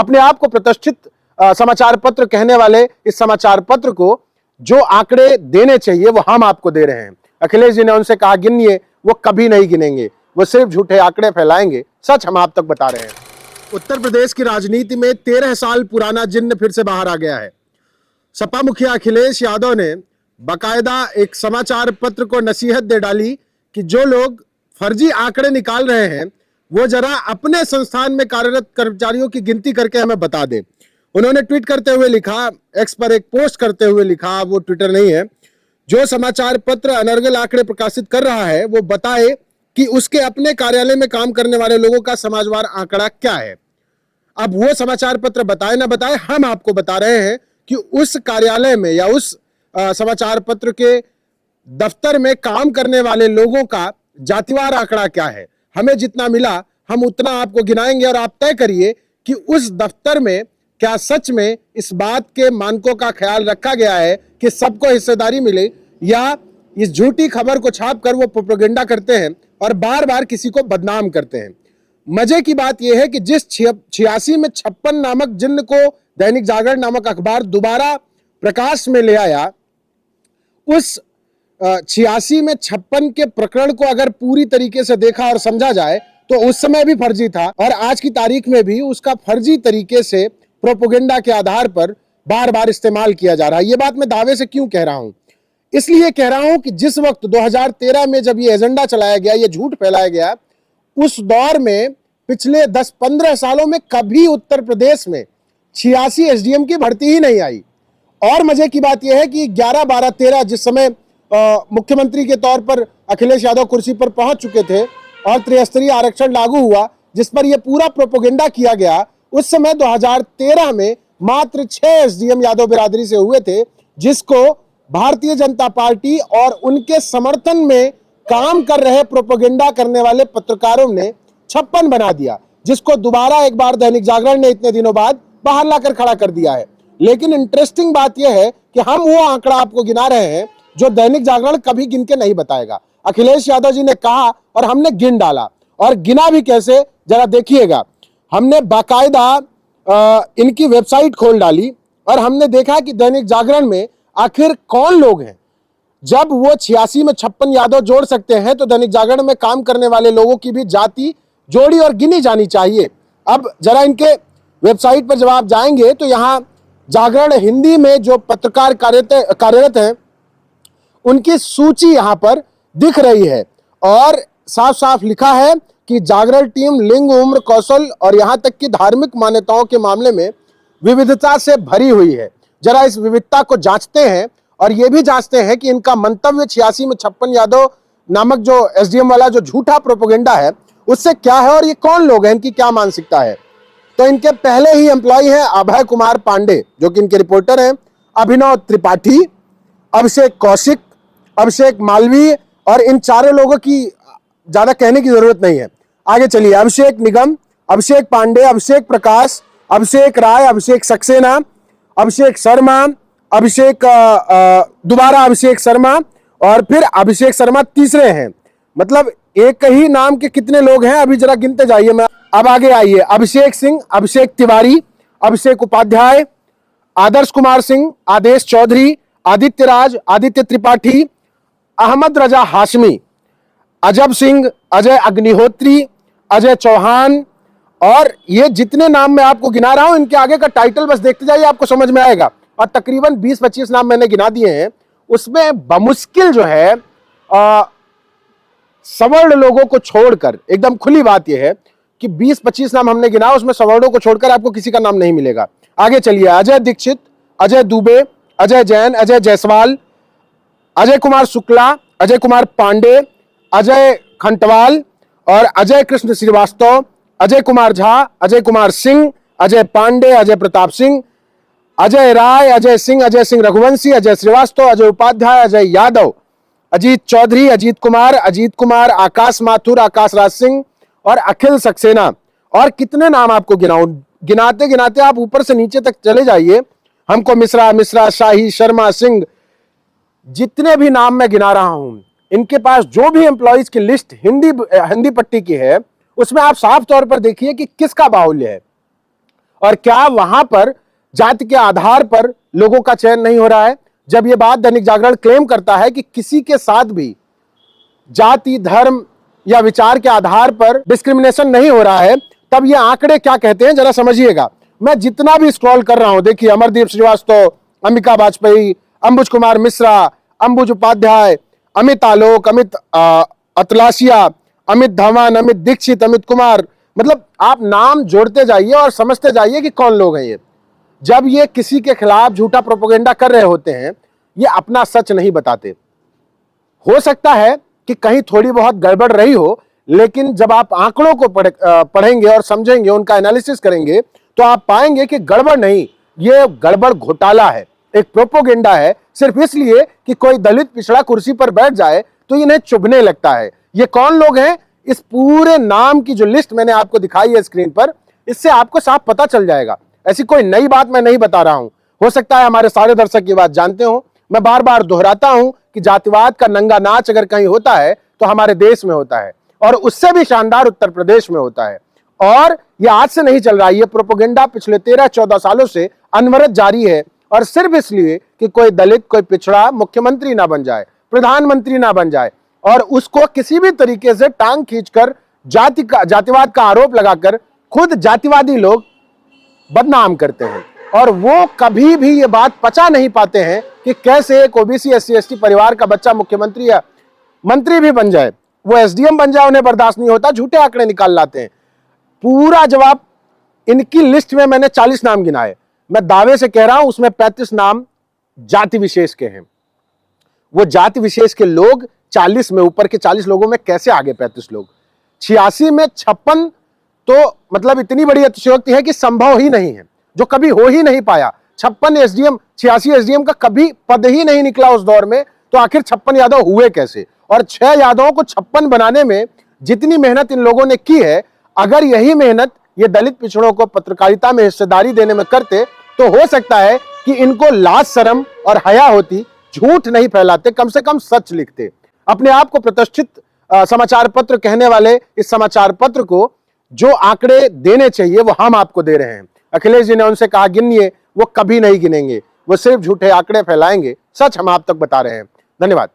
अपने आप को प्रतिष्ठित समाचार पत्र कहने वाले इस समाचार पत्र को जो आंकड़े देने चाहिए वो हम आपको दे रहे हैं। अखिलेश जी ने उनसे कहा गिनिए, वो कभी नहीं गिनेंगे, वो सिर्फ झूठे आंकड़े फैलाएंगे। सच हम आप तक बता रहे हैं। उत्तर प्रदेश की राजनीति में 13 साल पुराना जिन्न फिर से बाहर आ गया है। सपा मुखिया अखिलेश यादव ने बाकायदा एक समाचार पत्र को नसीहत दे डाली कि जो लोग फर्जी आंकड़े निकाल रहे हैं वो जरा अपने संस्थान में कार्यरत कर्मचारियों की गिनती करके हमें बता दें। उन्होंने ट्वीट करते हुए लिखा, एक्स पर एक पोस्ट करते हुए लिखा, वो ट्विटर नहीं है, जो समाचार पत्र अनर्गल आंकड़े प्रकाशित कर रहा है वो बताए कि उसके अपने कार्यालय में काम करने वाले लोगों का समाजवार आंकड़ा क्या है। अब वो समाचार पत्र बताए ना बताए, हम आपको बता रहे हैं कि उस कार्यालय में या उस समाचार पत्र के दफ्तर में काम करने वाले लोगों का जातिवार आंकड़ा क्या है। हमें जितना मिला हम उतना आपको गिनाएंगे और आप तय करिए कि उस दफ्तर में क्या सच में इस बात के मानकों का ख्याल रखा गया है कि सबको हिस्सेदारी मिले, या इस झूठी खबर को छाप कर वो प्रोपेगेंडा करते हैं और बार बार किसी को बदनाम करते हैं। मजे की बात यह है कि जिस 86 में 56 नामक जिन्न को दैनिक जागरण नामक अखबार दोबारा प्रकाश में ले आया, उस 86 में 56 के प्रकरण को अगर पूरी तरीके से देखा और समझा जाए तो उस समय भी फर्जी था और आज की तारीख में भी उसका फर्जी तरीके से प्रोपेगेंडा के आधार पर बार बार इस्तेमाल किया जा रहा है। ये बात मैं दावे से क्यों कह रहा हूं? इसलिए कह रहा हूं कि जिस वक्त 2013 में जब ये एजेंडा चलाया गया, ये झूठ फैलाया गया, उस दौर में पिछले 10-15 सालों में कभी उत्तर प्रदेश में 86 एसडीएम की भर्ती ही नहीं आई। और मजे की बात यह है कि 11, 12, 13 जिस समय मुख्यमंत्री के तौर पर अखिलेश यादव कुर्सी पर पहुंच चुके थे और त्रिस्तरीय आरक्षण लागू हुआ जिस पर यह पूरा प्रोपेगेंडा किया गया, उस समय 2013 में मात्र 6 एसडीएम यादव बिरादरी से हुए थे, जिसको भारतीय जनता पार्टी और उनके समर्थन में काम कर रहे प्रोपेगेंडा करने वाले पत्रकारों ने 56 बना दिया, जिसको दोबारा एक बार दैनिक जागरण ने इतने दिनों बाद बाहर लाकर खड़ा कर दिया है। लेकिन इंटरेस्टिंग बात यह है कि हम वो आंकड़ा आपको गिना रहे हैं जो दैनिक जागरण कभी गिन के नहीं बताएगा। अखिलेश यादव जी ने कहा और हमने गिन डाला, और गिना भी कैसे जरा देखिएगा। हमने बाकायदा इनकी वेबसाइट खोल डाली और हमने देखा कि दैनिक जागरण में आखिर कौन लोग हैं। जब वो 86 में 56 यादव जोड़ सकते हैं तो दैनिक जागरण में काम करने वाले लोगों की भी जाति जोड़ी और गिनी जानी चाहिए। अब जरा इनके वेबसाइट पर जब आप जाएंगे तो यहाँ जागरण हिंदी में जो पत्रकार कार्यरत हैं उनकी सूची यहाँ पर दिख रही है और साफ साफ लिखा है कि जागरण टीम लिंग, उम्र, कौशल और यहाँ तक कि धार्मिक मान्यताओं के मामले में विविधता से भरी हुई है। जरा इस विविधता को जांचते हैं और ये भी जांचते हैं कि इनका मंतव्य 86 में 56 यादव नामक जो एसडीएम वाला जो झूठा प्रोपेगेंडा है उससे क्या है और ये कौन लोग हैं, इनकी क्या मानसिकता है। तो इनके पहले ही एम्प्लॉय हैं अभय कुमार पांडे जो कि इनके रिपोर्टर हैं, अभिनव त्रिपाठी, अभिषेक कौशिक, अभिषेक मालवीय, और इन चारों लोगों की ज्यादा कहने की जरूरत नहीं है। आगे चलिए, अभिषेक निगम, अभिषेक पांडे, अभिषेक प्रकाश, अभिषेक राय, अभिषेक सक्सेना, अभिषेक शर्मा, अभिषेक दोबारा अभिषेक शर्मा और फिर अभिषेक शर्मा तीसरे हैं। मतलब एक ही नाम के कितने लोग हैं, अभी जरा गिनते जाइए। मैं अब आगे आइए, अभिषेक सिंह, अभिषेक तिवारी, अभिषेक उपाध्याय, आदर्श कुमार सिंह, आदेश चौधरी, आदित्य राज, आदित्य त्रिपाठी, अहमद रजा हाशमी, अजब सिंह, अजय अग्निहोत्री, अजय चौहान, और ये जितने नाम मैं आपको गिना रहा हूं इनके आगे का टाइटल बस देखते जाइए, आपको समझ में आएगा। और तकरीबन 20-25 नाम मैंने गिना दिए हैं, उसमें बमुश्किल जो है सवर्ण लोगों को छोड़कर, एकदम खुली बात यह है कि 20-25 नाम हमने गिना, उसमें सवर्णों को छोड़कर आपको किसी का नाम नहीं मिलेगा। आगे चलिए, अजय दीक्षित, अजय दुबे, अजय जैन, अजय जायसवाल, अजय कुमार शुक्ला, अजय कुमार पांडे, अजय खंटवाल और अजय कृष्ण श्रीवास्तव, अजय कुमार झा, अजय कुमार सिंह, अजय पांडे, अजय प्रताप सिंह, अजय राय, अजय सिंह रघुवंशी, अजय श्रीवास्तव, अजय उपाध्याय, अजय यादव, अजीत चौधरी, अजीत कुमार, आकाश माथुर, आकाश राज सिंह और अखिल सक्सेना। और कितने नाम आपको गिनाऊं, गिनाते गिनाते आप ऊपर से नीचे तक चले जाइए। हमको मिश्रा, शाही, शर्मा, सिंह, जितने भी नाम मैं गिना रहा हूं, इनके पास जो भी एम्प्लॉइज की लिस्ट हिंदी पट्टी की है उसमें आप साफ तौर पर देखिए कि किसका बाहुल्य है। और क्या वहां पर जाति के आधार पर लोगों का चयन नहीं हो रहा है? जब यह बात दैनिक जागरण क्लेम करता है कि किसी के साथ भी जाति, धर्म या विचार के आधार पर डिस्क्रिमिनेशन नहीं हो रहा है, तब ये आंकड़े क्या कहते हैं जरा समझिएगा। मैं जितना भी स्क्रॉल कर रहा हूं, देखिए अमरदीप श्रीवास्तव, अंबिका वाजपेयी, अंबुज कुमार मिश्रा, अंबुज उपाध्याय, अमित आलोक, अमित अतलाशिया, अमित धवन, अमित दीक्षित, अमित कुमार, मतलब आप नाम जोड़ते जाइए और समझते जाइए कि कौन लोग हैं ये। जब ये किसी के खिलाफ झूठा प्रोपेगेंडा कर रहे होते हैं, ये अपना सच नहीं बताते। हो सकता है कि कहीं थोड़ी बहुत गड़बड़ रही हो, लेकिन जब आप आंकड़ों को पढ़ेंगे और समझेंगे, उनका एनालिसिस करेंगे, तो आप पाएंगे कि गड़बड़ नहीं, ये गड़बड़ घोटाला है, एक प्रोपेगेंडा है। सिर्फ इसलिए कि कोई दलित पिछड़ा कुर्सी पर बैठ जाए तो इन्हें चुभने लगता है। ये कौन लोग हैं? इस पूरे नाम की जो लिस्ट मैंने आपको दिखाई है स्क्रीन पर, इससे आपको साफ पता चल जाएगा। ऐसी कोई नई बात मैं नहीं बता रहा हूं। हो सकता है हमारे सारे दर्शक ये बात जानते हो। मैं बार बार दोहराता हूं कि जातिवाद का नंगा नाच अगर कहीं होता है तो हमारे देश में होता है, और उससे भी शानदार उत्तर प्रदेश में होता है। और ये आज से नहीं चल रहा है, ये प्रोपेगेंडा पिछले 13-14 सालों से अनवरत जारी है, और सिर्फ इसलिए कि कोई दलित, कोई पिछड़ा मुख्यमंत्री ना बन जाए, प्रधानमंत्री ना बन जाए, और उसको किसी भी तरीके से टांग खींचकर जातिवाद का आरोप लगाकर खुद जातिवादी लोग बदनाम करते हैं। और वो कभी भी ये बात पचा नहीं पाते हैं कि कैसे एक ओबीसी SC ST परिवार का बच्चा मुख्यमंत्री या मंत्री भी बन जाए, वो SDM बन जाए, उन्हें बर्दाश्त नहीं होता। झूठे आंकड़े निकाल लाते हैं। पूरा जवाब इनकी लिस्ट में मैंने 40 नाम गिनाए, मैं दावे से कह रहा हूं उसमें 35 नाम जाति विशेष के हैं। वो जाति विशेष के लोग 40 में, ऊपर के 40 लोगों में कैसे आगे 35 लोग? 86 में 56 तो मतलब इतनी बड़ी अतिशयोक्ति है कि संभव ही नहीं है, जो कभी हो ही नहीं पाया। 56 SDM, 86 SDM का कभी पद ही नहीं निकला उस दौर में, तो आखिर 56 यादव हुए कैसे? और 6 यादवों को 56 बनाने में जितनी मेहनत इन लोगों ने की है, अगर यही मेहनत ये दलित पिछड़ों को पत्रकारिता में हिस्सेदारी देने में करते, तो हो सकता है कि इनको लाज, शर्म और हया होती, झूठ नहीं फैलाते, कम से कम सच लिखते। अपने आप को प्रतिष्ठित समाचार पत्र कहने वाले इस समाचार पत्र को जो आंकड़े देने चाहिए वो हम आपको दे रहे हैं। अखिलेश जी ने उनसे कहा गिनिए, वो कभी नहीं गिनेंगे, वो सिर्फ झूठे आंकड़े फैलाएंगे। सच हम आप तक बता रहे हैं। धन्यवाद।